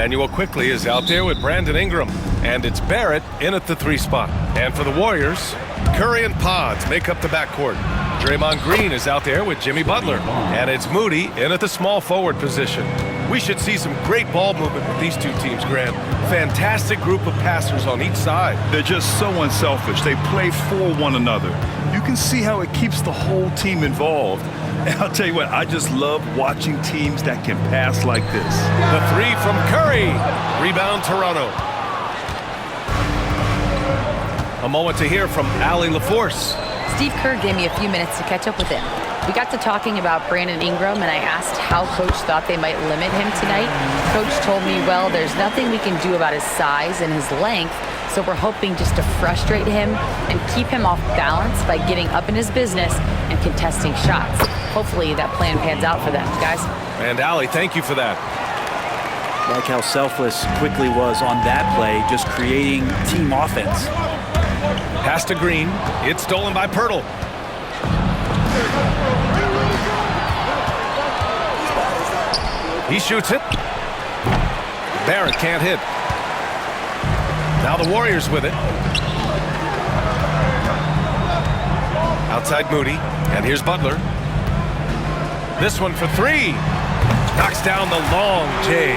Manuel quickly is out there with Brandon Ingram, and it's Barrett in at the 3 spot. And for the Warriors, Curry and Pods make up the backcourt. Draymond Green is out there with Jimmy Butler, and it's Moody in at the small forward position. We should see some great ball movement with these two teams, Grant. Fantastic group of passers on each side. They're just so unselfish. They play for one another. You can see how it keeps the whole team involved. And I'll tell you what, I just love watching teams that can pass like this. The 3 from Curry. Rebound Toronto. A moment to hear from Allie LaForce. Steve Kerr gave me a few minutes to catch up with him. We got to talking about Brandon Ingram, and I asked how Coach thought they might limit him tonight. Coach told me, well, there's nothing we can do about his size and his length, so we're hoping just to frustrate him and keep him off balance by getting up in his business and contesting shots. Hopefully that plan pans out for them, guys. And Allie, thank you for that. Like how selfless Quickly was on that play, just creating team offense. Pass to Green. It's stolen by Pirtle. He shoots it. Barrett can't hit. Now the Warriors with it. Outside Moody. And here's Butler. This one for 3. Knocks down the long J.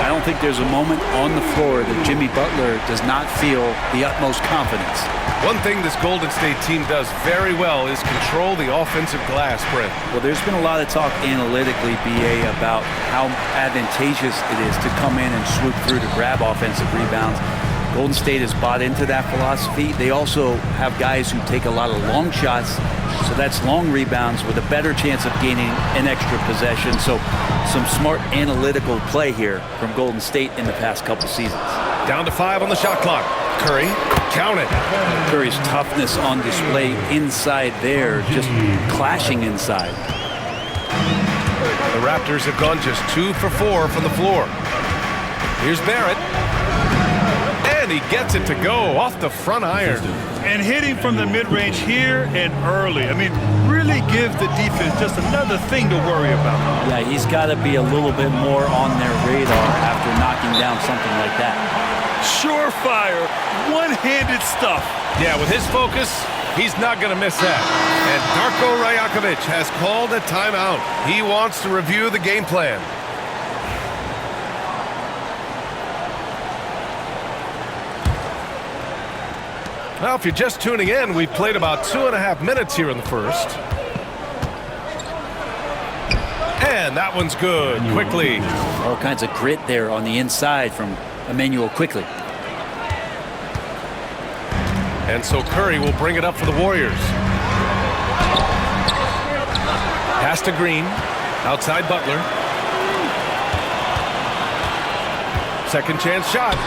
I don't think there's a moment on the floor that Jimmy Butler does not feel the utmost confidence. One thing this Golden State team does very well is control the offensive glass, Brent. Well, there's been a lot of talk analytically, BA, about how advantageous it is to come in and swoop through to grab offensive rebounds. Golden State has bought into that philosophy. They also have guys who take a lot of long shots, so that's long rebounds with a better chance of gaining an extra possession. So some smart analytical play here from Golden State in the past couple seasons. Down to 5 on the shot clock. Curry, count it. Curry's toughness on display inside there, just clashing inside. The Raptors have gone just 2 for 4 from the floor. Here's Barrett. And he gets it to go off the front iron. And hitting from the mid-range here and early. I mean, really give the defense just another thing to worry about. Yeah, he's got to be a little bit more on their radar after knocking down something like that. Surefire, one-handed stuff. Yeah, with his focus, he's not going to miss that. And Darko Rajakovic has called a timeout. He wants to review the game plan. Well, if you're just tuning in, we've played about 2.5 minutes here in the first. And that one's good. Quickly. All kinds of grit there on the inside from Emmanuel Quickly. And so Curry will bring it up for the Warriors. Pass to Green. Outside Butler. Second chance shot.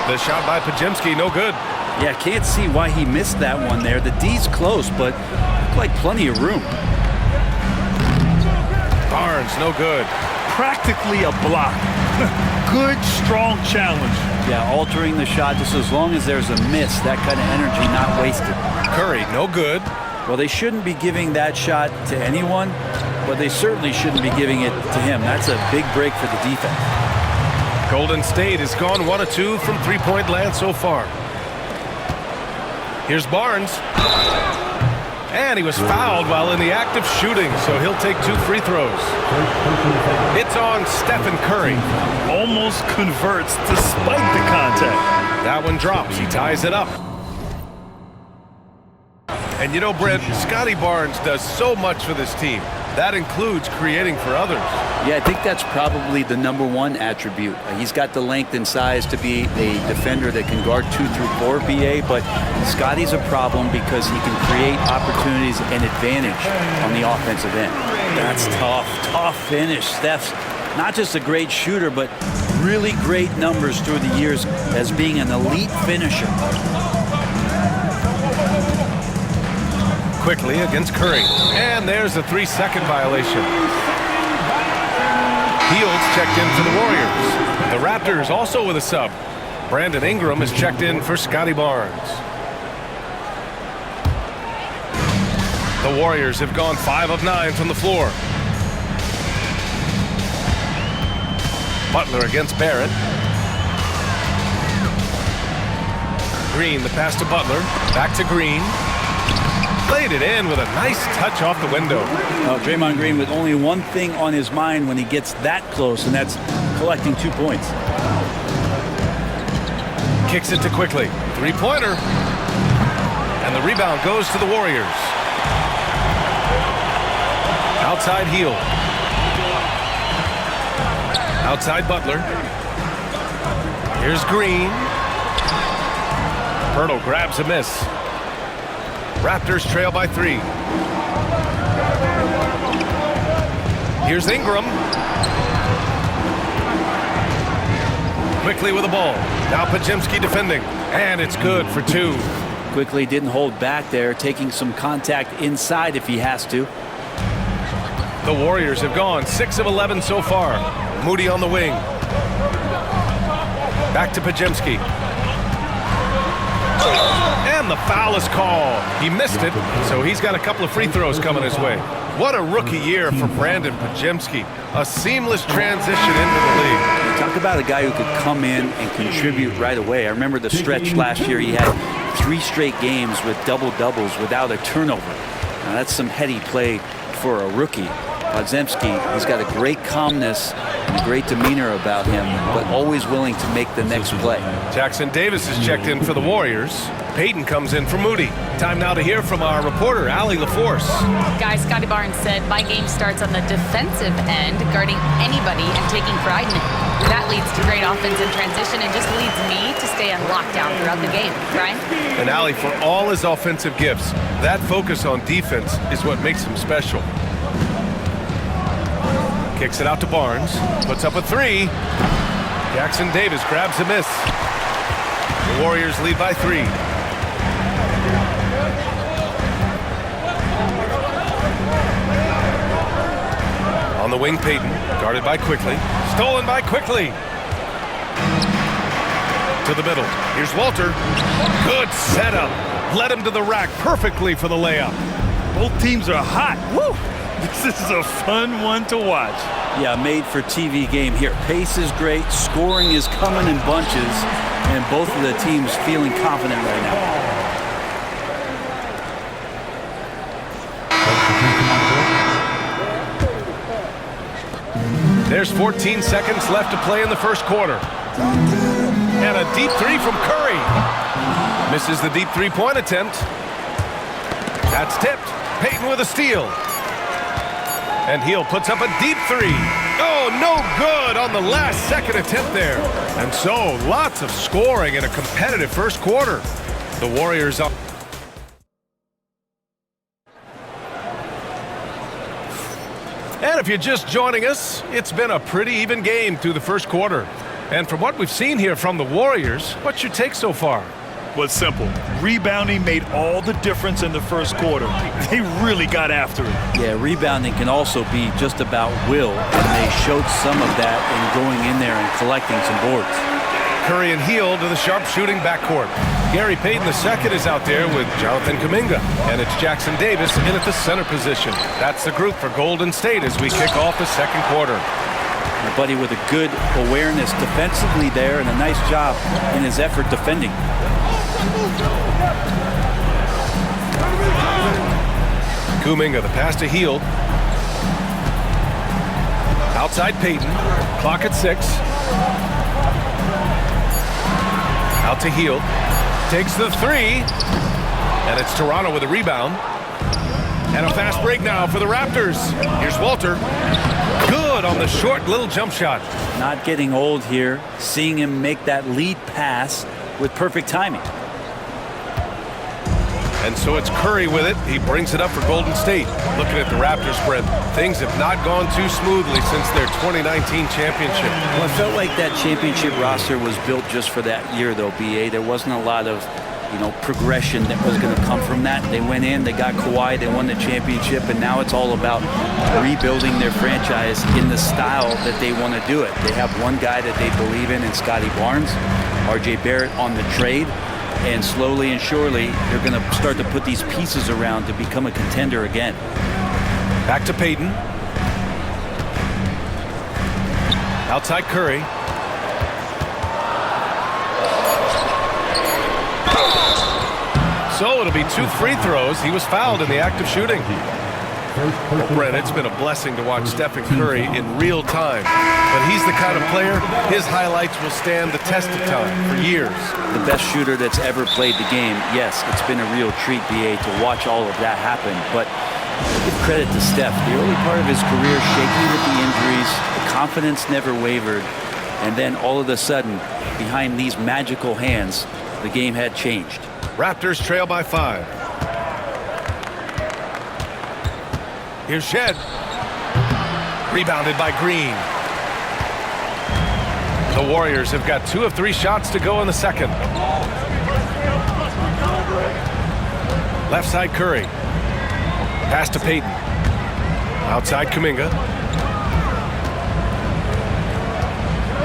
The shot by Podziemski, no good. Yeah, can't see why he missed that one there. The D's close, but looked like plenty of room. Barnes, no good. Practically a block. Good, strong challenge. Yeah, altering the shot just as long as there's a miss. That kind of energy not wasted. Curry, no good. Well, they shouldn't be giving that shot to anyone, but they certainly shouldn't be giving it to him. That's a big break for the defense. Golden State has gone 1 of 2 from three-point land so far. Here's Barnes. And he was fouled while in the act of shooting, so he'll take 2 free throws. It's on Stephen Curry. Almost converts despite the contact. That one drops. He ties it up. And you know, Brent, Scotty Barnes does so much for this team. That includes creating for others. Yeah, I think that's probably the #1 attribute. He's got the length and size to be a defender that can guard 2 through 4, BA, but Scotty's a problem because he can create opportunities and advantage on the offensive end. That's tough. Tough finish. Steph's not just a great shooter, but really great numbers through the years as being an elite finisher. Quickly against Curry. And there's a 3-second violation. Heels checked in for the Warriors. The Raptors also with a sub. Brandon Ingram is checked in for Scotty Barnes. The Warriors have gone 5 of 9 from the floor. Butler against Barrett. Green, the pass to Butler. Back to Green. Played it in with a nice touch off the window. Draymond Green with only one thing on his mind when he gets that close, and that's collecting 2 points. Kicks it to Quickly. Three-pointer. And the rebound goes to the Warriors. Outside Heel. Outside Butler. Here's Green. Pirtle grabs a miss. Raptors trail by 3. Here's Ingram. Quickly with the ball. Now Podziemski defending. And it's good for 2. Quickly didn't hold back there, taking some contact inside if he has to. The Warriors have gone 6 of 11 so far. Moody on the wing. Back to Podziemski. And the foul is called. He missed it, so he's got a couple of free throws coming his way. What a rookie year for Brandon Podziemski. A seamless transition into the league. Talk about a guy who could come in and contribute right away. I remember the stretch last year. He had 3 straight games with double-doubles without a turnover. Now, that's some heady play for a rookie. Podziemski, he's got a great calmness and a great demeanor about him, but always willing to make the next play. Jackson Davis is checked in for the Warriors. Payton comes in for Moody. Time now to hear from our reporter, Allie LaForce. Guys, Scotty Barnes said, my game starts on the defensive end, guarding anybody and taking pride in it. That leads to great offense in transition and just leads me to stay on lockdown throughout the game. Brian? And Allie, for all his offensive gifts, that focus on defense is what makes him special. Kicks it out to Barnes. Puts up a 3. Jackson Davis grabs a miss. The Warriors lead by 3. On the wing, Payton. Guarded by Quickly. Stolen by Quickly. To the middle. Here's Walter. Good setup. Led him to the rack perfectly for the layup. Both teams are hot. Woo! This is a fun one to watch. Yeah, made for TV game here. Pace is great, scoring is coming in bunches, and both of the teams feeling confident right now. There's 14 seconds left to play in the first quarter. And a deep 3 from Curry. Misses the deep 3-point attempt. That's tipped. Payton with a steal. And Heel puts up a deep 3. Oh, no good on the last second attempt there. And so, lots of scoring in a competitive first quarter. The Warriors up. And if you're just joining us, it's been a pretty even game through the first quarter. And from what we've seen here from the Warriors, what's your take so far? Well, it's simple. Rebounding made all the difference in the first quarter. They really got after it. Yeah, rebounding can also be just about will, and they showed some of that in going in there and collecting some boards. Curry and Heel to the sharpshooting backcourt. Gary Payton II is out there with Jonathan Kuminga. And it's Jackson Davis in at the center position. That's the group for Golden State as we kick off the second quarter. My buddy with a good awareness defensively there and a nice job in his effort defending. Kuminga, the pass to Heel. Outside Payton. Clock at 6. Out to Heel. Takes the 3. And it's Toronto with a rebound. And a fast break now for the Raptors. Here's Walter. Good on the short little jump shot. Not getting old here. Seeing him make that lead pass with perfect timing. And so it's Curry with it. He brings it up for Golden State. Looking at the Raptors, Brent, things have not gone too smoothly since their 2019 championship. Well, I felt like that championship roster was built just for that year, though, B.A. There wasn't a lot of, progression that was going to come from that. They went in, they got Kawhi, they won the championship, and now it's all about rebuilding their franchise in the style that they want to do it. They have one guy that they believe in Scotty Barnes, R.J. Barrett on the trade. And slowly and surely, they're going to start to put these pieces around to become a contender again. Back to Payton. Outside Curry. So it'll be 2 free throws. He was fouled in the act of shooting. Brent, it's been a blessing to watch Steph Curry in real time. But he's the kind of player, his highlights will stand the test of time for years. The best shooter that's ever played the game. Yes, it's been a real treat, BA, to watch all of that happen. But give credit to Steph. The early part of his career, shaky with the injuries, the confidence never wavered. And then all of a sudden, behind these magical hands, the game had changed. Raptors trail by 5. Here's Shed. Rebounded by Green. The Warriors have got 2 of 3 shots to go in the second. Left side Curry. Pass to Payton. Outside Kuminga.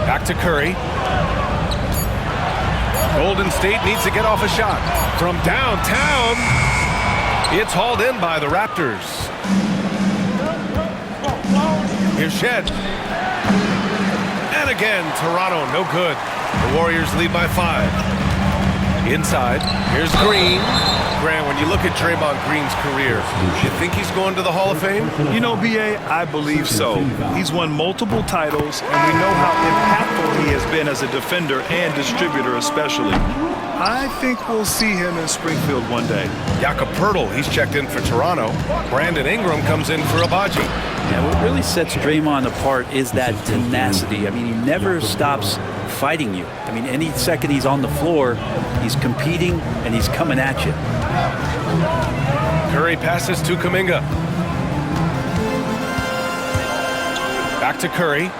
Back to Curry. Golden State needs to get off a shot. From downtown, it's hauled in by the Raptors. Here's Shed. And again, Toronto, no good. The Warriors lead by 5. Inside, here's Green. Grant, when you look at Draymond Green's career, you think he's going to the Hall of Fame? You know, BA, I believe so. He's won multiple titles, and we know how impactful he has been as a defender and distributor especially. I think we'll see him in Springfield one day. Jakob Poeltl, he's checked in for Toronto. Brandon Ingram comes in for Abaji. Yeah, what really sets Draymond apart is that tenacity. I mean, he never stops fighting you. I mean, any second he's on the floor, he's competing and he's coming at you. Curry passes to Kuminga. Back to Curry.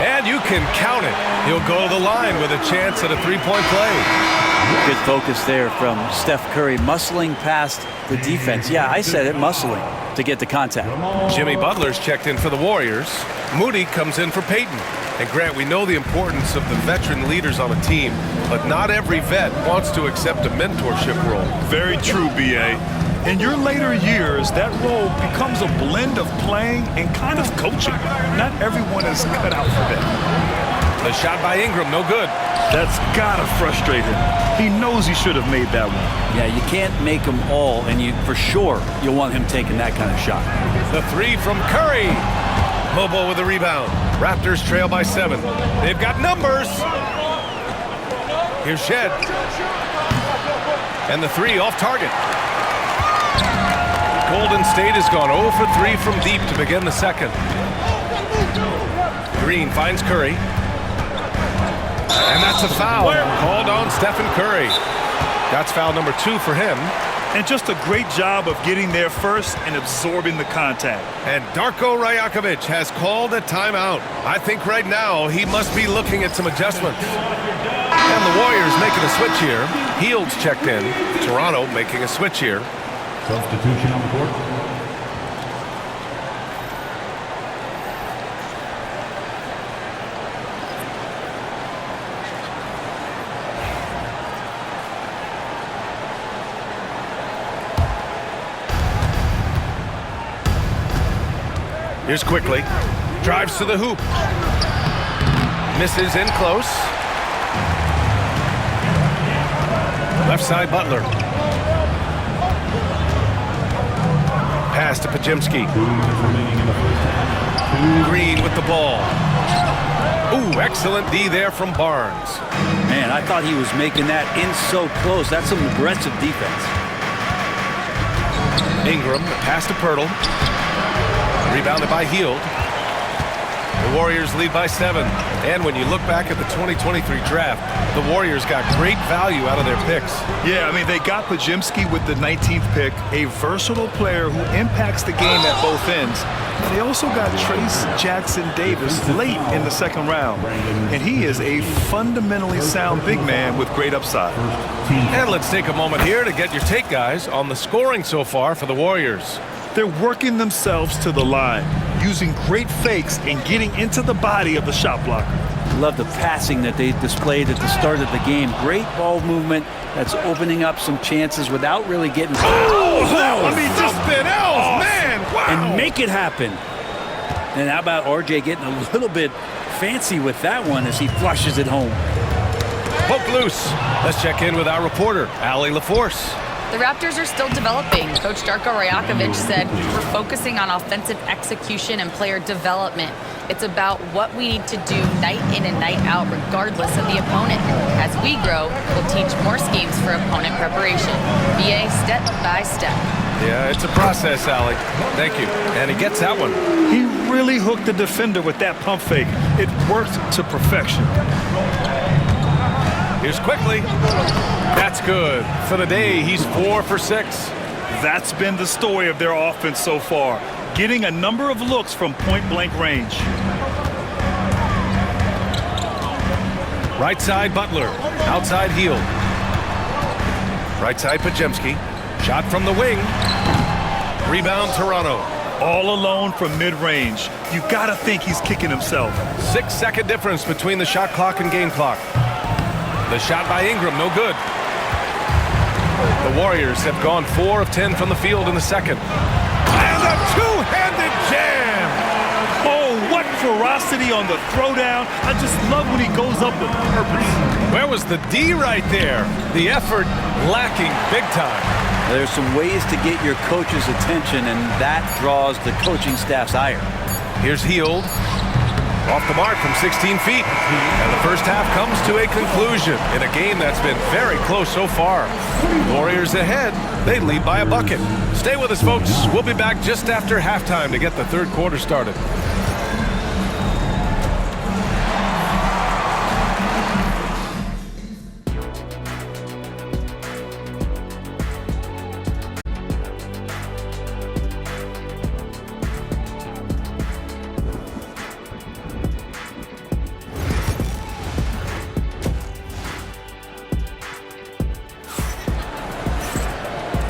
And you can count it. He'll go to the line with a chance at a 3-point play. Good focus there from Steph Curry, muscling past the defense. Yeah, I said it, muscling to get the contact. Jimmy Butler's checked in for the Warriors. Moody comes in for Payton. And Grant, we know the importance of the veteran leaders on a team, but not every vet wants to accept a mentorship role. Very true, BA. In your later years, that role becomes a blend of playing and kind of coaching. Not everyone is cut out for that. The shot by Ingram, no good. That's gotta frustrate him. He knows he should have made that one. Yeah, you can't make them all, and for sure you'll want him taking that kind of shot. The 3 from Curry. Bobo with the rebound. Raptors trail by 7. They've got numbers. Here's Shed. And the 3 off target. Golden State has gone 0 for 3 from deep to begin the second. Green finds Curry. And that's a foul called on Stephen Curry. That's foul number 2 for him. And just a great job of getting there first and absorbing the contact. And Darko Rajakovic has called a timeout. I think right now he must be looking at some adjustments. And the Warriors making a switch here. Hield's checked in. Toronto making a switch here. Substitution on the court. Here's Quickly. Drives to the hoop. Misses in close. Left side Butler. Pass to Pajimski. Green with the ball. Ooh, excellent D there from Barnes. Man, I thought he was making that in so close. That's some aggressive defense. Ingram, the pass to Poeltl. Rebounded by Hield. The Warriors lead by 7. And when you look back at the 2023 draft, the Warriors got great value out of their picks. Yeah, I mean, they got Pajimski with the 19th pick, a versatile player who impacts the game at both ends. They also got Trace Jackson Davis late in the second round. And he is a fundamentally sound big man with great upside. And let's take a moment here to get your take, guys, on the scoring so far for the Warriors. They're working themselves to the line, using great fakes and getting into the body of the shot blocker. Love the passing that they displayed at the start of the game. Great ball movement that's opening up some chances without really getting... Something else, man! Wow! And make it happen. And how about RJ getting a little bit fancy with that one as he flushes it home. Poke loose. Let's check in with our reporter, Allie LaForce. The Raptors are still developing. Coach Darko Rajakovic said, we're focusing on offensive execution and player development. It's about what we need to do night in and night out, regardless of the opponent. As we grow, we'll teach more schemes for opponent preparation. BA step by step. Yeah, it's a process, Allie. Thank you. And he gets that one. He really hooked the defender with that pump fake. It worked to perfection. Here's quickly. That's good. For the day, he's 4 for 6. That's been the story of their offense so far, getting a number of looks from point-blank range. Right side, Butler. Outside, Hield. Right side, Podziemski. Shot from the wing. Rebound, Toronto. All alone from mid-range. You gotta think he's kicking himself. 6-second difference between the shot clock and game clock. The shot by Ingram, no good. The Warriors have gone 4 of 10 from the field in the second. And a two-handed jam! Oh, what ferocity on the throwdown. I just love when he goes up with purpose. Where was the D right there? The effort lacking big time. There's some ways to get your coach's attention, and that draws the coaching staff's ire. Here's Hield. Off the mark from 16 feet. And the first half comes to a conclusion in a game that's been very close so far. Warriors ahead. They lead by a bucket. Stay with us, folks. We'll be back just after halftime to get the third quarter started.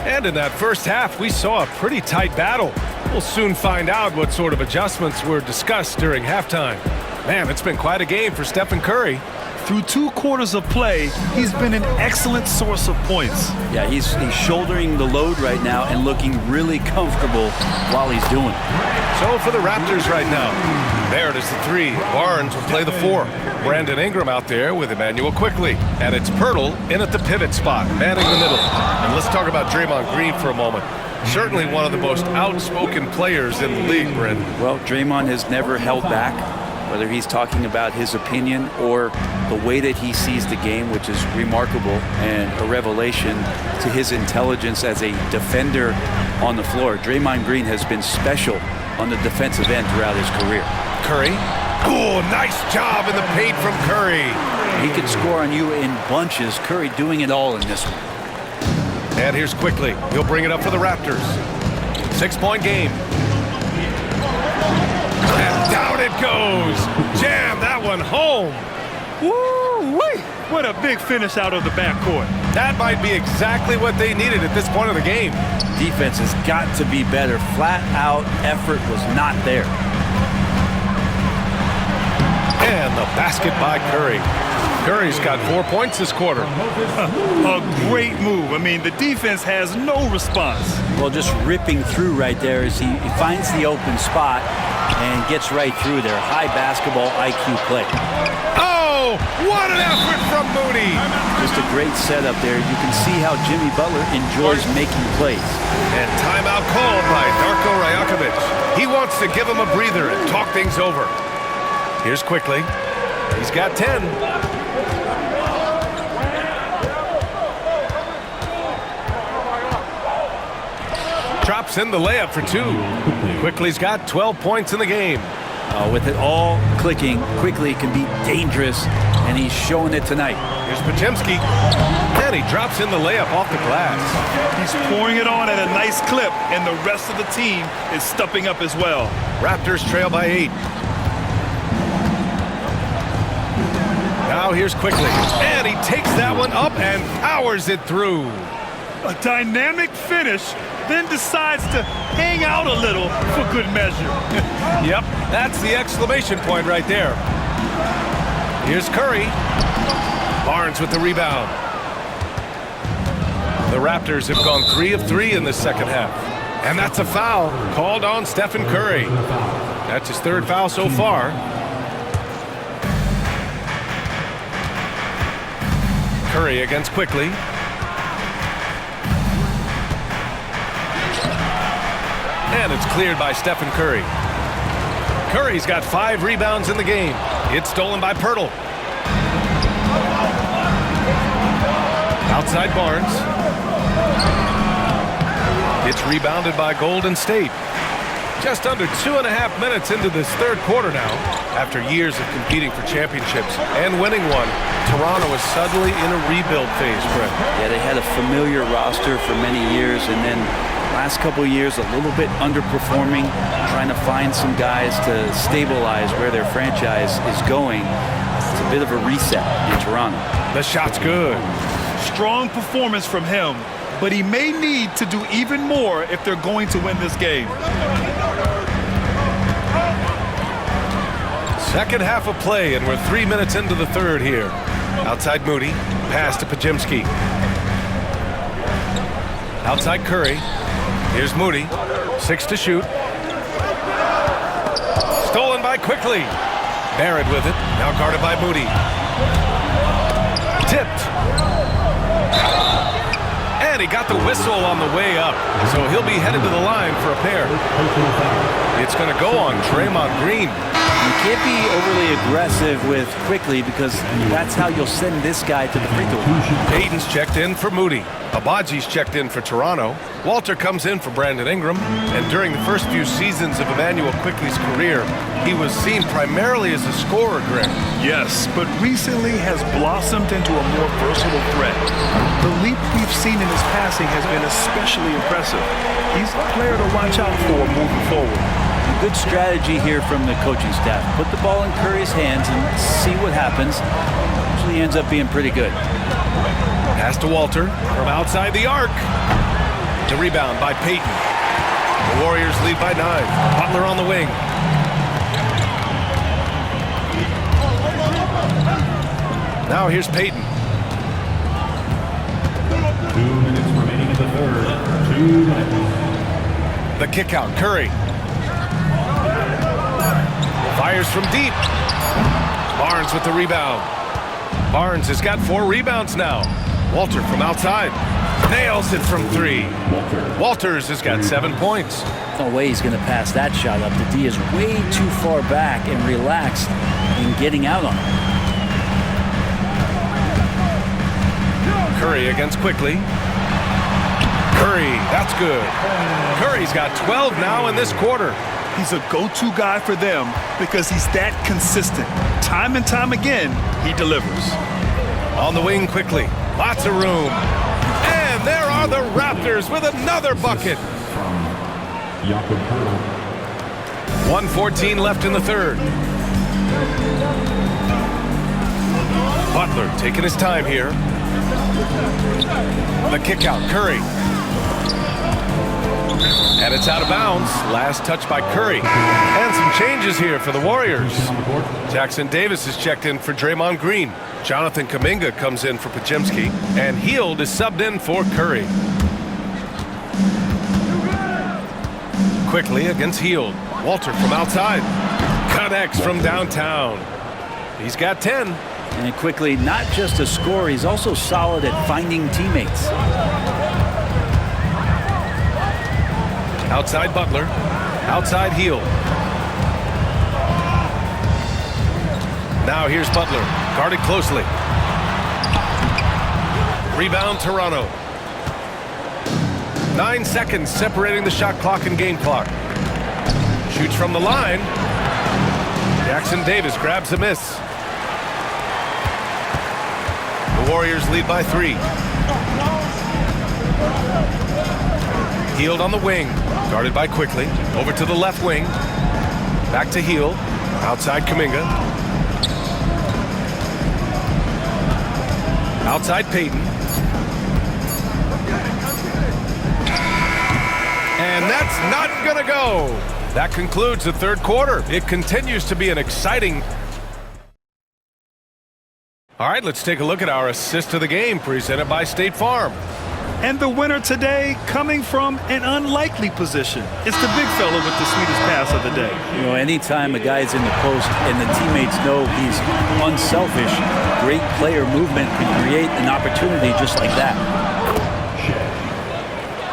And in that first half, we saw a pretty tight battle. We'll soon find out what sort of adjustments were discussed during halftime. Man, it's been quite a game for Stephen Curry. Through 2 quarters of play, he's been an excellent source of points. Yeah, he's shouldering the load right now and looking really comfortable while he's doing it. So for the Raptors right now, Barrett is the 3. Barnes will play the 4. Brandon Ingram out there with Emmanuel Quickly. And it's Pirtle in at the pivot spot, manning the middle. And let's talk about Draymond Green for a moment. Certainly one of the most outspoken players in the league, Brent. Well, Draymond has never held back, whether he's talking about his opinion or the way that he sees the game, which is remarkable and a revelation to his intelligence as a defender on the floor. Draymond Green has been special on the defensive end throughout his career. Curry. Oh, nice job in the paint from Curry. He can score on you in bunches. Curry doing it all in this one. And here's Quickly. He'll bring it up for the Raptors. 6-point game. And down it goes. Jam that one home. Woo-wee! What a big finish out of the backcourt. That might be exactly what they needed at this point of the game. Defense has got to be better. Flat out effort was not there. And the basket by Curry. Curry's got 4 points this quarter. A great move. I mean, the defense has no response. Well, just ripping through right there as he finds the open spot and gets right through there. High basketball IQ play. Oh, what an effort from Moody. Just a great setup there. You can see how Jimmy Butler enjoys making plays. And timeout called by Darko Rajakovic. He wants to give him a breather and talk things over. Here's Quickly. He's got 10. Drops in the layup for 2. Quickly's got 12 points in the game. With it all clicking, Quickly can be dangerous, and he's showing it tonight. Here's Podziemski. And he drops in the layup off the glass. He's pouring it on at a nice clip, and the rest of the team is stepping up as well. Raptors trail by 8. Now here's Quickly. And he takes that one up and powers it through. A dynamic finish, then decides to hang out a little for good measure. Yep, that's the exclamation point right there. Here's Curry. Barnes with the rebound. The Raptors have gone 3 of 3 in this second half. And that's a foul called on Stephen Curry. That's his third foul so far. Curry against Quickly. And it's cleared by Stephen Curry. Curry's got 5 rebounds in the game. It's stolen by Pirtle. Outside Barnes. It's rebounded by Golden State. Just under 2.5 minutes into this third quarter now. After years of competing for championships and winning one, Toronto is suddenly in a rebuild phase, Brett. Yeah, they had a familiar roster for many years, and then last couple of years a little bit underperforming, trying to find some guys to stabilize where their franchise is going. It's a bit of a reset in Toronto. The shot's good. Strong performance from him, but he may need to do even more if they're going to win this game. Second half of play, and we're 3 minutes into the third here. Outside Moody, pass to Pajimski. Outside Curry. Here's Moody, 6 to shoot. Stolen by Quickly. Barrett with it, now guarded by Moody. Tipped. And he got the whistle on the way up, so he'll be headed to the line for a pair. It's going to go on Draymond Green. You can't be overly aggressive with Quickly because that's how you'll send this guy to the free throw line. Payton's checked in for Moody. Abaji's checked in for Toronto. Walter comes in for Brandon Ingram. And during the first few seasons of Emmanuel Quickly's career, he was seen primarily as a scorer, Greg. Yes, but recently has blossomed into a more versatile threat. The leap we've seen in his passing has been especially impressive. He's a player to watch out for moving forward. Good strategy here from the coaching staff. Put the ball in Curry's hands and see what happens. Usually ends up being pretty good. Pass to Walter from outside the arc. The rebound by Payton. The Warriors lead by 9. Butler on the wing. Now here's Payton. 2 minutes remaining in the third. 2 minutes. The kick out, Curry. Fires from deep. Barnes with the rebound. Barnes has got 4 rebounds now. Walter from outside. Nails it from 3. Walters has got 7 points. No way he's going to pass that shot up. The D is way too far back and relaxed in getting out on it. Curry against Quickly. Curry, that's good. Curry's got 12 now in this quarter. He's a go-to guy for them because he's that consistent. Time and time again, he delivers. On the wing Quickly. Lots of room. And there are the Raptors with another bucket. 1:14 left in the third. Butler taking his time here. The kick out, Curry. And it's out of bounds. Last touch by Curry. And some changes here for the Warriors. Jackson Davis is checked in for Draymond Green. Jonathan Kuminga comes in for Pajimski. And Hield is subbed in for Curry. Quickly against Hield. Walter from outside. Connects from downtown. He's got 10. And Quickly, not just a scorer, he's also solid at finding teammates. Outside Butler. Outside Hield. Now here's Butler. Guarded closely. Rebound Toronto. 9 seconds separating the shot clock and game clock. Shoots from the line. Jackson Davis grabs a miss. The Warriors lead by 3. Hield on the wing. Guarded by Quickly. Over to the left wing. Back to Hield. Outside Kuminga. Outside Payton. And that's not going to go. That concludes the third quarter. It continues to be an exciting All right, let's take a look at our assist of the game presented by State Farm. And the winner today coming from an unlikely position. It's the big fella with the sweetest pass of the day. You know, anytime a guy's in the post and the teammates know he's unselfish, great player movement can create an opportunity just like that.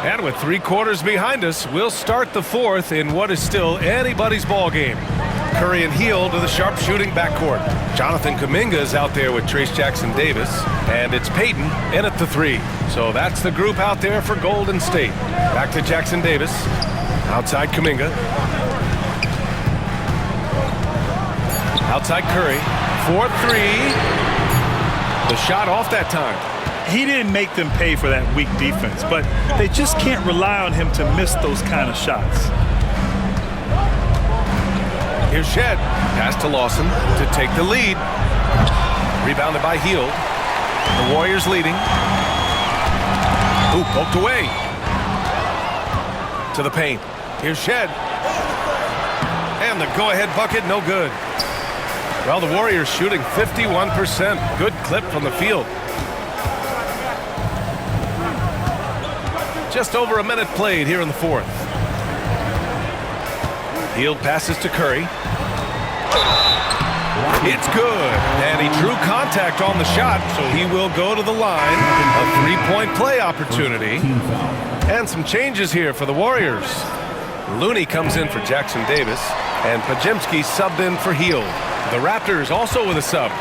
And with 3 quarters behind us, we'll start the fourth in what is still anybody's ball game. Curry and Heel to the sharpshooting backcourt. Jonathan Kuminga is out there with Trace Jackson-Davis, and it's Payton in at the 3. So that's the group out there for Golden State. Back to Jackson-Davis. Outside Kuminga. Outside Curry. 4-3. The shot off that time. He didn't make them pay for that weak defense, but they just can't rely on him to miss those kind of shots. Here's Shed. Pass to Lawson to take the lead. Rebounded by Heel. The Warriors leading. Ooh, poked away. To the paint. Here's Shed. And the go-ahead bucket, no good. Well, the Warriors shooting 51%. Good clip from the field. Just over a minute played here in the fourth. Heel passes to Curry. It's good. And he drew contact on the shot, so he will go to the line. A three-point play opportunity. And some changes here for the Warriors. Looney comes in for Jackson-Davis, and Pajemski subbed in for Heel. The Raptors also with a sub.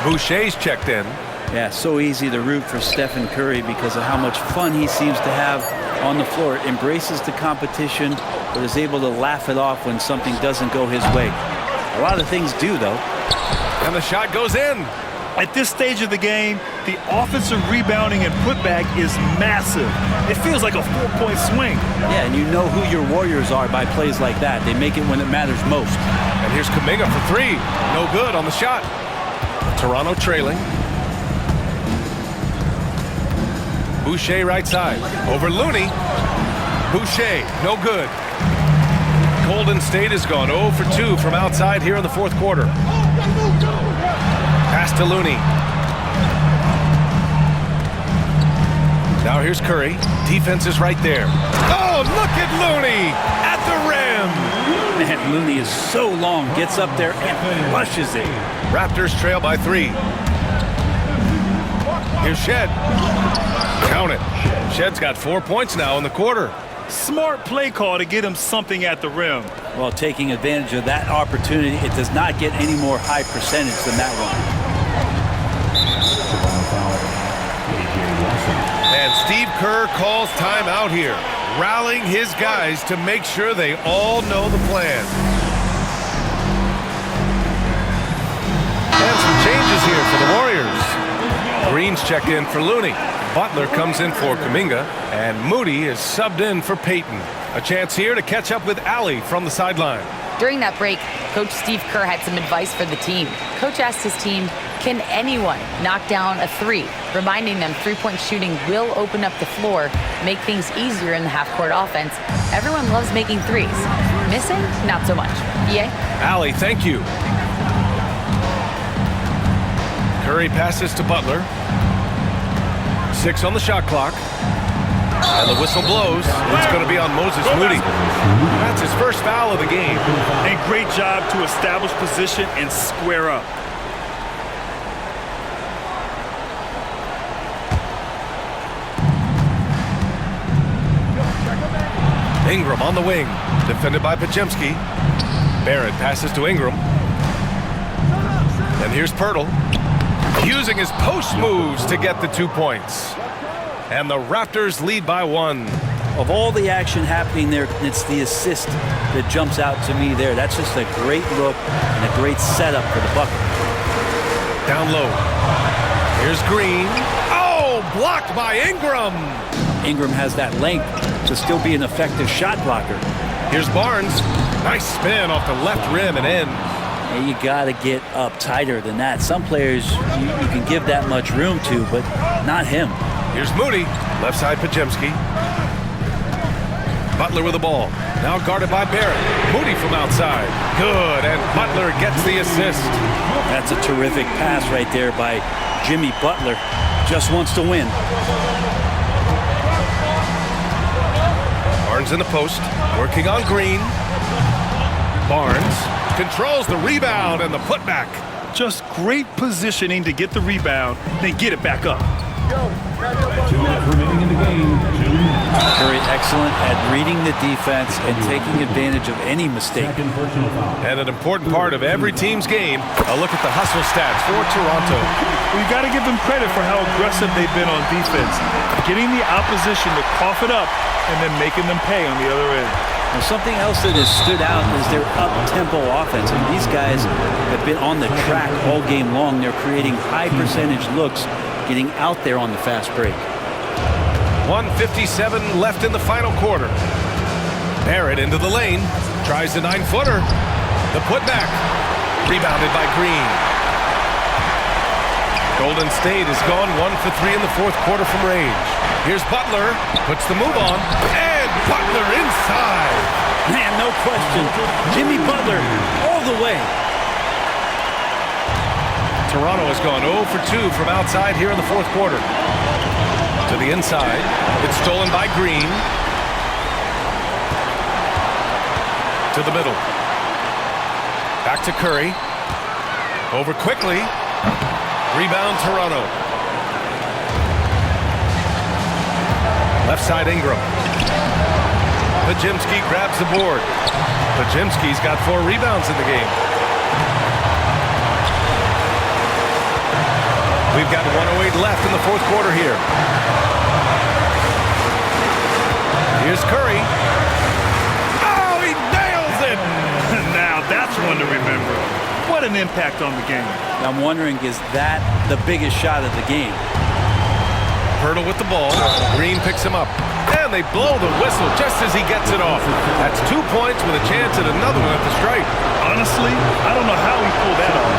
Boucher's checked in. Yeah, so easy to root for Stephen Curry because of how much fun he seems to have on the floor. Embraces the competition, but is able to laugh it off when something doesn't go his way. A lot of things do, though. And the shot goes in. At this stage of the game, the offensive rebounding and putback is massive. It feels like a 4-point swing. Yeah, and you know who your Warriors are by plays like that. They make it when it matters most. And here's Kuminga for 3. No good on the shot. Toronto trailing. Boucher right side. Over Looney. Boucher, no good. Golden State has gone 0 for 2 from outside here in the fourth quarter. Pass to Looney. Now here's Curry. Defense is right there. Oh, look at Looney at the rim. Man, Looney is so long. Gets up there and flushes it. Raptors trail by 3. Here's Shed. Count it. Shed's got 4 points now in the quarter. Smart play call to get him something at the rim. Well, taking advantage of that opportunity, it does not get any more high percentage than that one. And Steve Kerr calls timeout here, rallying his guys to make sure they all know the plan. And some changes here for the Warriors. Green's checked in for Looney. Butler comes in for Kuminga, and Moody is subbed in for Payton. A chance here to catch up with Allie from the sideline. During that break, Coach Steve Kerr had some advice for the team. Coach asked his team, can anyone knock down a 3? Reminding them three-point shooting will open up the floor, make things easier in the half-court offense. Everyone loves making 3s. Missing? Not so much. EA? Allie, thank you. Curry passes to Butler. 6 on the shot clock. And the whistle blows. It's going to be on Moses Moody. That's his first foul of the game. And great job to establish position and square up. Ingram on the wing. Defended by Pajemski. Barrett passes to Ingram. And here's Pirtle. Using his post moves to get the 2 points. And the Raptors lead by 1. Of all the action happening there, it's the assist that jumps out to me there. That's just a great look and a great setup for the bucket. Down low. Here's Green. Oh, blocked by Ingram. Ingram has that length to still be an effective shot blocker. Here's Barnes. Nice spin off the left rim and in. And you got to get up tighter than that. Some players you can give that much room to, but not him. Here's Moody. Left side Pajemski. Butler with the ball. Now guarded by Barrett. Moody from outside. Good, and Butler gets the assist. That's a terrific pass right there by Jimmy Butler just wants to win. Barnes in the post, working on Green. Barnes controls the rebound and the putback. Just great positioning to get the rebound, then get it back up. 2 minutes remaining in the game. Curry excellent at reading the defense and taking advantage of any mistake. Second personal foul. And an important part of every team's game, a look at the hustle stats for Toronto. We've got to give them credit for how aggressive they've been on defense, getting the opposition to cough it up and then making them pay on the other end. Now, something else that has stood out is their up-tempo offense. And these guys have been on the track all game long. They're creating high-percentage looks, getting out there on the fast break. 1:57 left in the final quarter. Barrett into the lane, tries the 9-footer. The putback, rebounded by Green. Golden State has gone 1 for 3 in the fourth quarter from range. Here's Butler, puts the move on, and Butler inside. Man, no question. Jimmy Butler all the way. Toronto has gone 0 for 2 from outside here in the fourth quarter. To the inside, it's stolen by Green. To the middle. Back to Curry. Over quickly. Rebound Toronto. Left side Ingram. Pajimski grabs the board. Pajimski's got 4 rebounds in the game. We've got 1:08 left in the fourth quarter here. Here's Curry. Oh, he nails it! Now that's one to remember. What an impact on the game. I'm wondering, is that the biggest shot of the game? Hurdle with the ball. Green picks him up. And they blow the whistle just as he gets it off. That's 2 points with a chance at another one at the stripe. Honestly, I don't know how he pulled that off.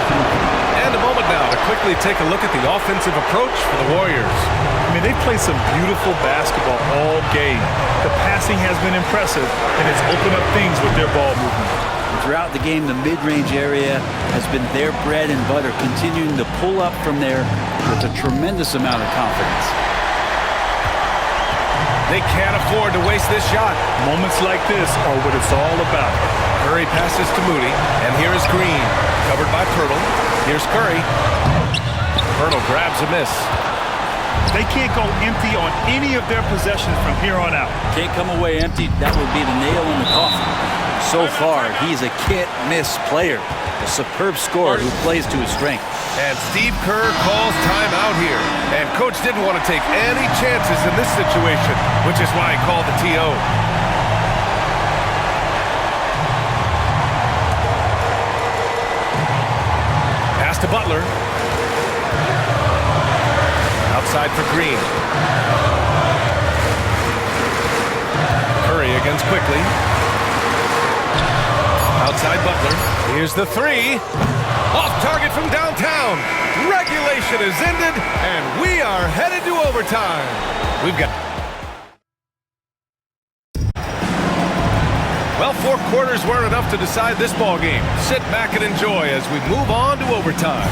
And a moment now to quickly take a look at the offensive approach for the Warriors. I mean, they've played some beautiful basketball all game. The passing has been impressive, and it's opened up things with their ball movement. Throughout the game, the mid-range area has been their bread and butter, continuing to pull up from there with a tremendous amount of confidence. They can't afford to waste this shot. Moments like this are what it's all about. Curry passes to Moody, and here is Green, covered by Pirtle. Here's Curry. Pirtle grabs a miss. They can't go empty on any of their possessions from here on out. Can't come away empty. That would be the nail in the coffin. So far, he's a can't-miss player, a superb scorer who plays to his strength. And Steve Kerr calls timeout here. And Coach didn't want to take any chances in this situation, which is why he called the TO. Pass to Butler. Outside for Green. Curry against quickly. Outside Butler. Here's the 3. Off target from downtown. Regulation is ended, and we are headed to overtime. We've got... Well, 4 quarters weren't enough to decide this ball game. Sit back and enjoy as we move on to overtime.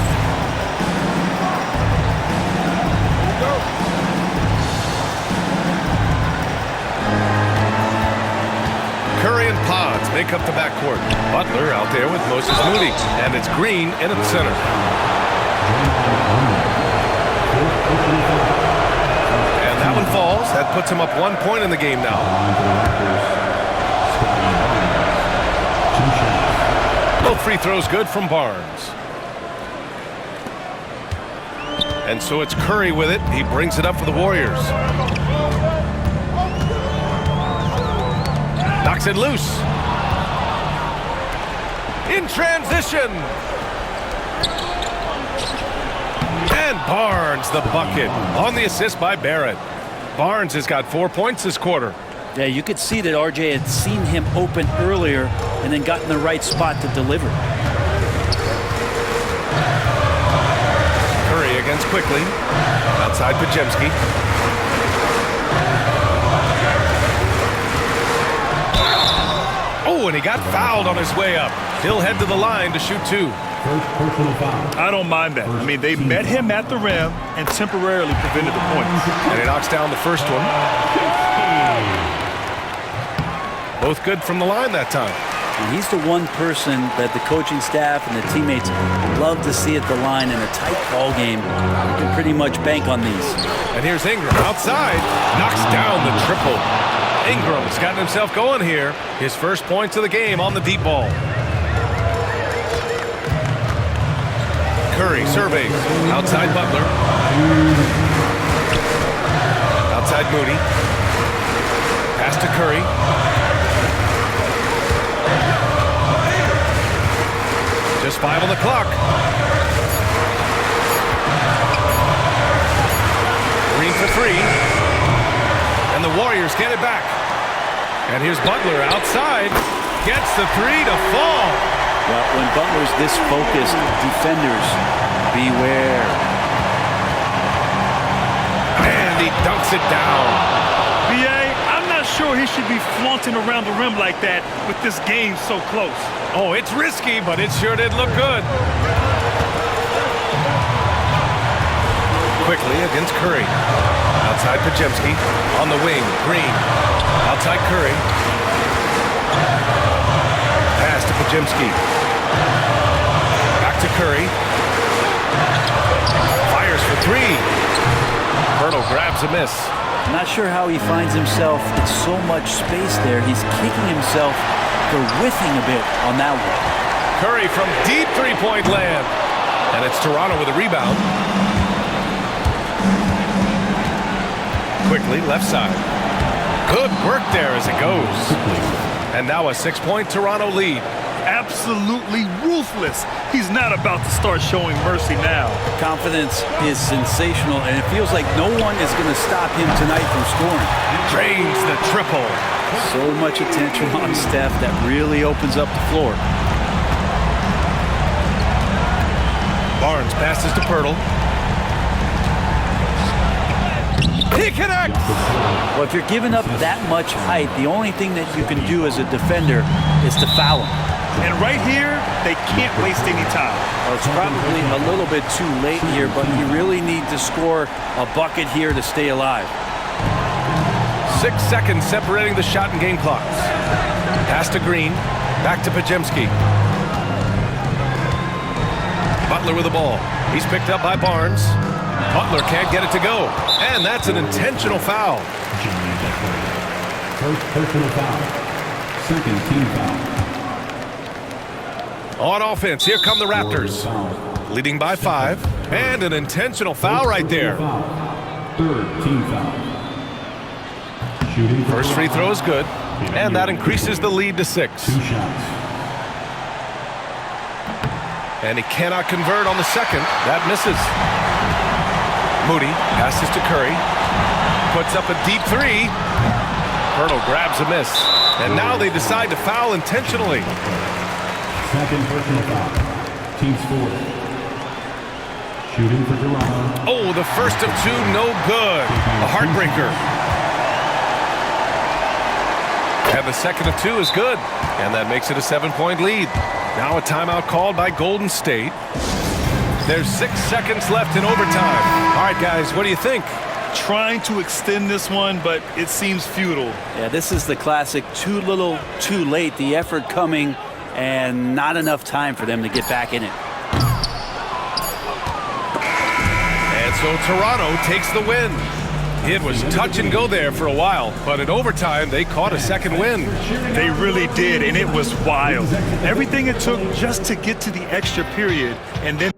Curry and Pods make up the backcourt. Butler out there with Moses Moody. And it's Green in at the center. And that one falls. That puts him up 1 point in the game now. Both free throws good from Barnes. And so it's Curry with it. He brings it up for the Warriors. Knocks it loose. In transition. And Barnes the bucket on the assist by Barrett. Barnes has got 4 points this quarter. Yeah, you could see that RJ had seen him open earlier and then got in the right spot to deliver. Curry against quickly. Outside Pajemski. Oh, and he got fouled on his way up. He'll head to the line to shoot 2. First personal foul. I don't mind that. I mean, they met him at the rim and temporarily prevented the points. And he knocks down the first one. Both good from the line that time. And he's the one person that the coaching staff and the teammates love to see at the line in a tight ball game. You can pretty much bank on these. And here's Ingram outside, knocks down the triple. Ingram's gotten himself going here. His first points of the game on the deep ball. Curry surveys. Outside Butler. Outside Moody. Pass to Curry. Just 5 on the clock. Green for 3. And the Warriors get it back. And here's Butler outside. Gets the 3 to fall. Well, when Butler's this focused, defenders, beware. And he dunks it down. B.A., I'm not sure he should be flaunting around the rim like that with this game so close. Oh, it's risky, but it sure did look good. Quickly against Curry. Outside Pajemski. On the wing, Green. Outside Curry. Pass to Pajemski. Back to Curry. Fires for 3. Hurdle grabs a miss. I'm not sure how he finds himself in so much space there. He's kicking himself for whiffing a bit on that one. Curry from deep three-point land. And it's Toronto with a rebound. Quickly, left side. Good work there as it goes. And now a 6-point Toronto lead. Absolutely ruthless. He's not about to start showing mercy now. Confidence is sensational, and it feels like no one is going to stop him tonight from scoring. Drains the triple. So much attention on Steph that really opens up the floor. Barnes passes to Pirtle. He connects! Well, if you're giving up that much height, the only thing that you can do as a defender is to foul him. And right here, they can't waste any time. Well, it's probably a little bit too late here, but you really need to score a bucket here to stay alive. 6 seconds separating the shot and game clocks. Pass to Green. Back to Pajemski. Butler with the ball. He's picked up by Barnes. Butler can't get it to go. And that's an intentional foul. First personal foul. Second team foul. On offense, here come the Raptors. Leading by 5. And an intentional foul right there. Third team foul. Shooting First free throw is good. And that increases the lead to 6. 2 shots. And he cannot convert on the second. That misses. Moody passes to Curry. Puts up a deep 3. Pirtle grabs a miss. And now they decide to foul intentionally. Second personal foul. Team score. Shooting for Toronto. Oh, the first of 2, no good. A heartbreaker. And the second of 2 is good. And that makes it a 7-point lead. Now a timeout called by Golden State. There's 6 seconds left in overtime. All right, guys, what do you think? Trying to extend this one, but it seems futile. Yeah, this is the classic too little, too late. The effort coming and not enough time for them to get back in it. And so Toronto takes the win. It was touch and go there for a while, but in overtime, they caught a second win. They really did, and it was wild. Everything it took just to get to the extra period, and then